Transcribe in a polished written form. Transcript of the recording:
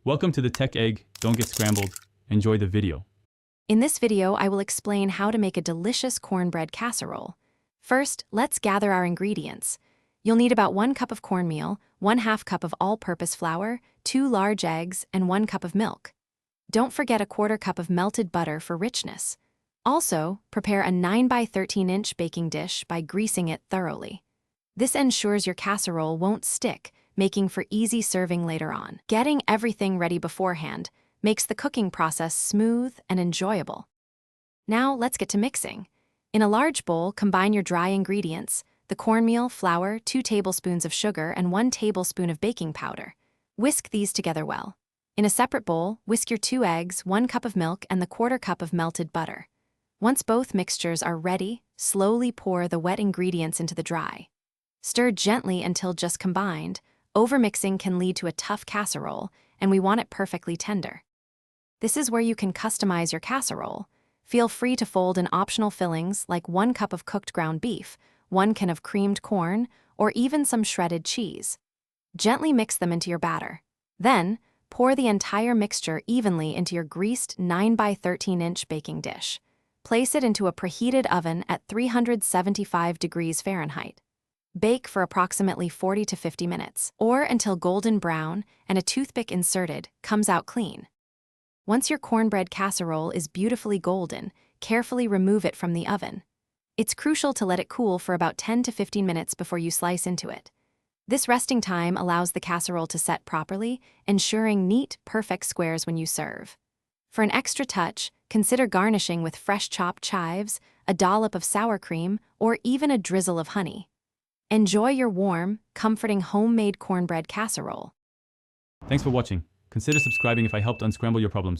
Welcome to the Tech Egg. Don't get scrambled. Enjoy the video. In this video, I will explain how to make a delicious cornbread casserole. First, let's gather our ingredients. You'll need about 1 cup of cornmeal, 1/2 cup of all-purpose flour, 2 large eggs, and 1 cup of milk. Don't forget a 1/4 cup of melted butter for richness. Also, prepare a 9 by 13 inch baking dish by greasing it thoroughly. This ensures your casserole won't stick, making for easy serving later on. Getting everything ready beforehand makes the cooking process smooth and enjoyable. Now let's get to mixing. In a large bowl, combine your dry ingredients, the cornmeal, flour, 2 tablespoons of sugar, and 1 tablespoon of baking powder. Whisk these together well. In a separate bowl, whisk your 2 eggs, 1 cup of milk, and the 1/4 cup of melted butter. Once both mixtures are ready, slowly pour the wet ingredients into the dry. Stir gently until just combined. Overmixing can lead to a tough casserole, and we want it perfectly tender. This is where you can customize your casserole. Feel free to fold in optional fillings like 1 cup of cooked ground beef, 1 can of creamed corn, or even some shredded cheese. Gently mix them into your batter. Then, pour the entire mixture evenly into your greased 9 by 13 inch baking dish. Place it into a preheated oven at 375 degrees Fahrenheit. Bake for approximately 40 to 50 minutes, or until golden brown and a toothpick inserted comes out clean. Once your cornbread casserole is beautifully golden, carefully remove it from the oven. It's crucial to let it cool for about 10 to 15 minutes before you slice into it. This resting time allows the casserole to set properly, ensuring neat, perfect squares when you serve. For an extra touch, consider garnishing with fresh chopped chives, a dollop of sour cream, or even a drizzle of honey. Enjoy your warm, comforting homemade cornbread casserole. Thanks for watching. Consider subscribing if I helped unscramble your problems.